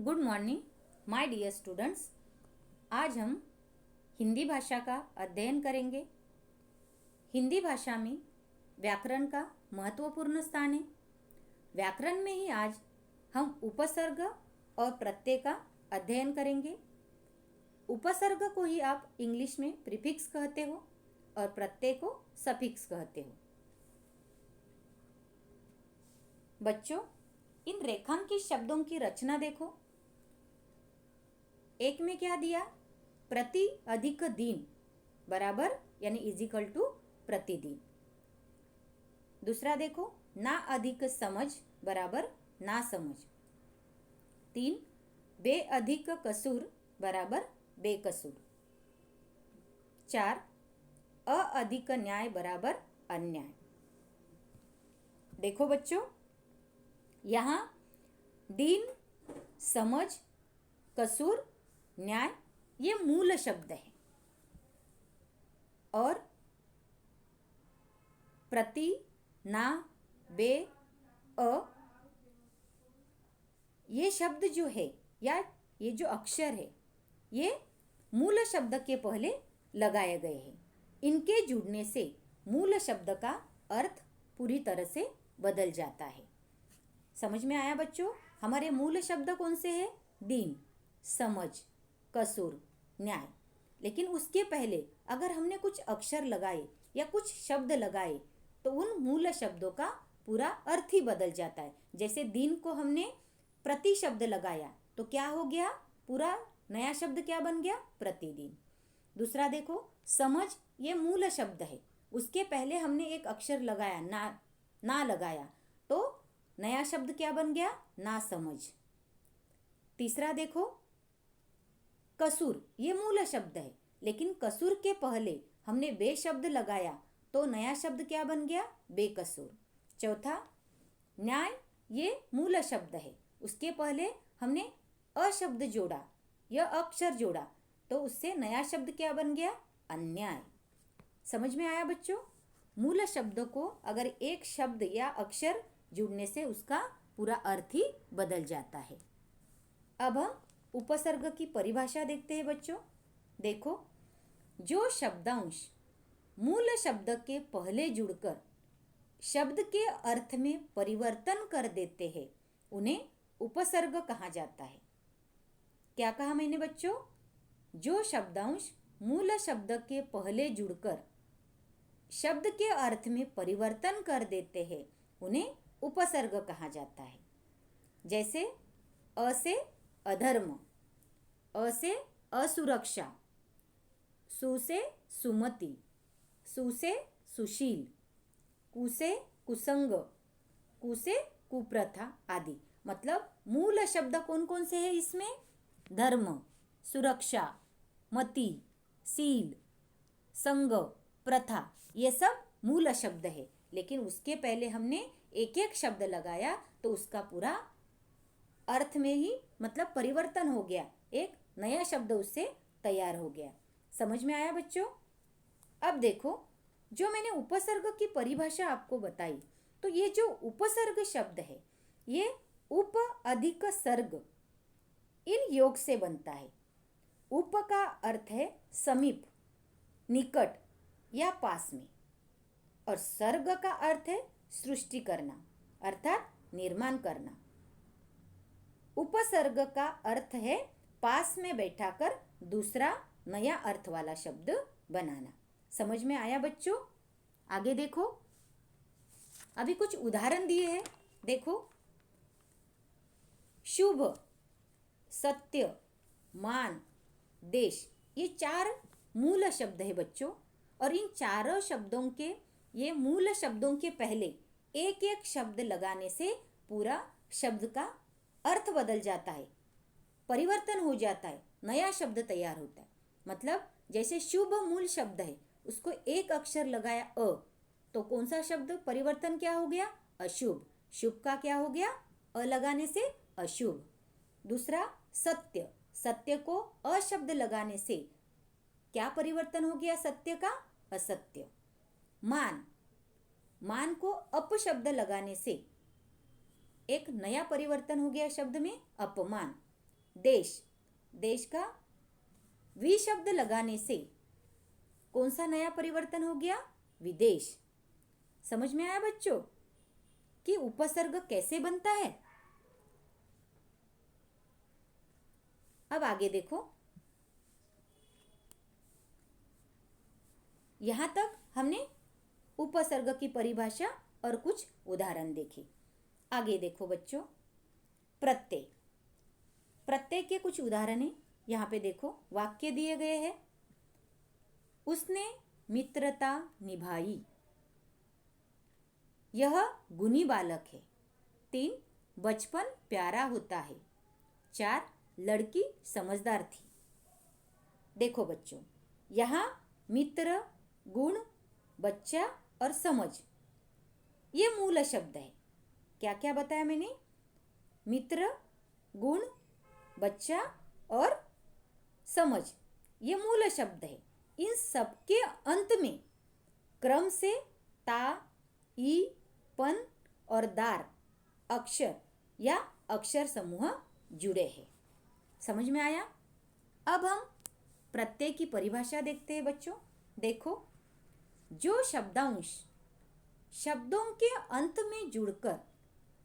Good morning my dear students. आज हम हिंदी भाषा का अध्ययन करेंगे। हिंदी भाषा में व्याकरण का महत्वपूर्ण स्थान है। व्याकरण में ही आज हम उपसर्ग और प्रत्यय का अध्ययन करेंगे। उपसर्ग को ही आप इंग्लिश में प्रीफिक्स कहते हो और प्रत्यय को सफिक्स कहते हो। बच्चों, इन रेखांकित शब्दों की रचना देखो। एक में क्या दिया? प्रति अधिक दिन बराबर यानी इजिकल टू प्रतिदिन। दूसरा देखो, ना अधिक समझ बराबर ना समझ। 3, बे अधिक कसूर बराबर बेकसूर। 4, अ अधिक न्याय बराबर अन्याय। देखो बच्चों, यहाँ दिन, समझ, कसूर, न्याय ये मूल शब्द है और प्रति, ना, बे, अ ये शब्द जो है या ये जो अक्षर है ये मूल शब्द के पहले लगाए गए हैं। इनके जुड़ने से मूल शब्द का अर्थ पूरी तरह से बदल जाता है। समझ में आया बच्चों? हमारे मूल शब्द कौन से हैं? दिन, समझ, कसूर, न्याय। लेकिन उसके पहले अगर हमने कुछ अक्षर लगाए या कुछ शब्द लगाए तो उन मूल शब्दों का पूरा अर्थ ही बदल जाता है। जैसे दिन को हमने प्रति शब्द लगाया तो क्या हो गया? पूरा नया शब्द क्या बन गया? प्रतिदिन। दूसरा देखो, समझ ये मूल शब्द है, उसके पहले हमने एक अक्षर लगाया, ना लगाया तो नया शब्द क्या बन गया? ना समझ। तीसरा देखो, कसूर ये मूल शब्द है, लेकिन कसूर के पहले हमने बे शब्द लगाया तो नया शब्द क्या बन गया? बेकसूर। चौथा, न्याय ये मूल शब्द है, उसके पहले हमने अ शब्द जोड़ा या अक्षर जोड़ा तो उससे नया शब्द क्या बन गया? अन्याय। समझ में आया बच्चों? मूल शब्द को अगर एक शब्द या अक्षर जुड़ने से उसका पूरा अर्थ ही बदल जाता है। अब हम उपसर्ग की परिभाषा देखते हैं बच्चों। देखो, जो शब्दांश मूल शब्द के पहले जुड़कर शब्द के अर्थ में परिवर्तन कर देते हैं उन्हें उपसर्ग कहा जाता है। क्या कहा मैंने बच्चों? जो शब्दांश मूल शब्द के पहले जुड़कर शब्द के अर्थ में परिवर्तन कर देते हैं उन्हें उपसर्ग कहा जाता है। जैसे अ से अधर्म, अ से असुरक्षा, सु से सुमति, सु से सुशील, कु से कुसंग, कु से कुप्रथा आदि। मतलब मूल शब्द कौन कौन से हैं इसमें? धर्म, सुरक्षा, मति, शील, संग, प्रथा ये सब मूल शब्द है। लेकिन उसके पहले हमने एक एक शब्द लगाया तो उसका पूरा अर्थ में ही मतलब परिवर्तन हो गया, एक नया शब्द उससे तैयार हो गया। समझ में आया बच्चों? अब देखो, जो मैंने उपसर्ग की परिभाषा आपको बताई तो ये जो उपसर्ग शब्द है ये उप अधिक सर्ग इन योग से बनता है। उप का अर्थ है समीप, निकट या पास में, और सर्ग का अर्थ है सृष्टि करना अर्थात निर्माण करना। उपसर्ग का अर्थ है पास में बैठाकर दूसरा नया अर्थ वाला शब्द बनाना। समझ में आया बच्चों? आगे देखो, अभी कुछ उदाहरण दिए हैं। देखो, शुभ, सत्य, मान, देश ये 4 मूल शब्द है बच्चों। और इन चारों शब्दों के ये मूल शब्दों के पहले एक एक शब्द लगाने से पूरा शब्द का अर्थ बदल जाता है, परिवर्तन हो जाता है, नया शब्द तैयार होता है। मतलब जैसे शुभ मूल शब्द है, उसको एक अक्षर लगाया अ तो कौन सा शब्द परिवर्तन क्या हो गया? अशुभ। शुभ का क्या हो गया? अ लगाने से अशुभ। दूसरा, सत्य, सत्य को अ शब्द लगाने से क्या परिवर्तन हो गया? सत्य का असत्य। मान, मान को अप शब्द लगाने से एक नया परिवर्तन हो गया शब्द में अपमान। देश, देश का वि शब्द लगाने से कौन सा नया परिवर्तन हो गया? विदेश। समझ में आया बच्चों कि उपसर्ग कैसे बनता है? अब आगे देखो, यहां तक हमने उपसर्ग की परिभाषा और कुछ उदाहरण देखे। आगे देखो बच्चों, प्रत्यय। प्रत्यय के कुछ उदाहरण हैं। यहाँ पे देखो, वाक्य दिए गए हैं। उसने मित्रता निभाई। यह गुणी बालक है। 3, बचपन प्यारा होता है। 4, लड़की समझदार थी। देखो बच्चों, यहाँ मित्र, गुण, बच्चा और समझ, ये मूल शब्द है। क्या क्या बताया मैंने? मित्र, गुण, बच्चा और समझ, ये मूल शब्द है। इन सबके अंत में क्रम से ता, ई, पन और दार अक्षर या अक्षर समूह जुड़े हैं। समझ में आया? अब हम प्रत्यय की परिभाषा देखते हैं बच्चों। देखो, जो शब्दांश शब्दों के अंत में जुड़कर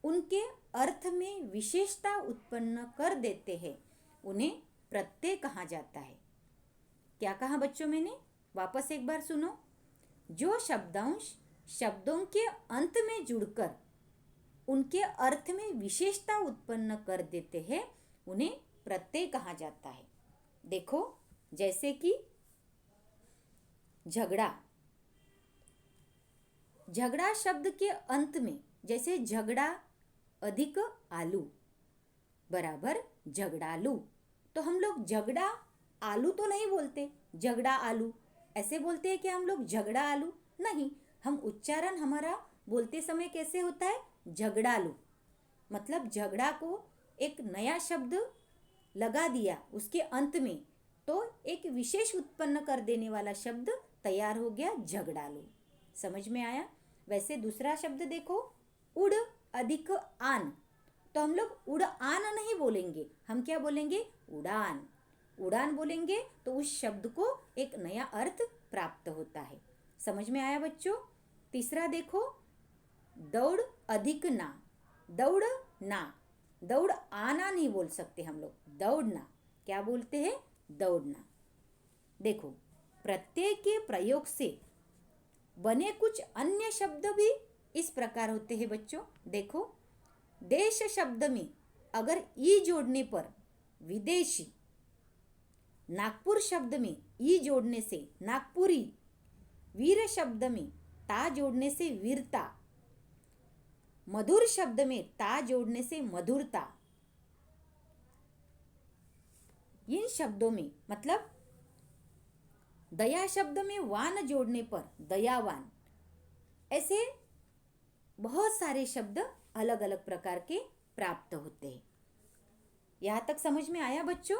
उनके अर्थ में विशेषता उत्पन्न कर देते हैं, उन्हें प्रत्यय कहा जाता है। क्या कहा बच्चों मैंने? वापस एक बार सुनो। जो शब्दांश शब्दों के अंत में जुड़कर उनके अर्थ में विशेषता उत्पन्न कर देते हैं, उन्हें प्रत्यय कहा जाता है। देखो, जैसे कि झगड़ा। झगड़ा शब्द के अंत में, जैसे झगड़ा अधिक आलू बराबर झगड़ालू, तो हम लोग झगड़ा आलू तो नहीं बोलते, झगड़ा आलू ऐसे बोलते हैं कि हम लोग झगड़ा आलू नहीं। हम उच्चारण हमारा बोलते समय कैसे होता है? झगड़ालू। मतलब झगड़ा को एक नया शब्द लगा दिया उसके अंत में, तो एक विशेष उत्पन्न कर देने वाला शब्द तैयार हो गया, झगड़ालू। समझ में आया? वैसे दूसरा शब्द देखो, उड़ अधिक आन, तो हम लोग उड़ आन नहीं बोलेंगे, हम क्या बोलेंगे? उड़ान। उड़ान बोलेंगे तो उस शब्द को एक नया अर्थ प्राप्त होता है। समझ में आया बच्चों? तीसरा देखो, दौड़ अधिक ना। दौड़ ना, दौड़ आना नहीं बोल सकते हम लोग, दौड़ना। क्या बोलते हैं? दौड़ना। देखो, प्रत्यय के प्रयोग से बने कुछ अन्य शब्द भी इस प्रकार होते हैं बच्चों। देखो, देश शब्द में अगर ई जोड़ने पर विदेशी, नागपुर शब्द में ई जोड़ने से नागपुरी, वीर शब्द में ता जोड़ने से वीरता, मधुर शब्द में ता जोड़ने से मधुरता। इन शब्दों में मतलब दया शब्द में वान जोड़ने पर दयावान, ऐसे बहुत सारे शब्द अलग अलग प्रकार के प्राप्त होते हैं। यहाँ तक समझ में आया बच्चों?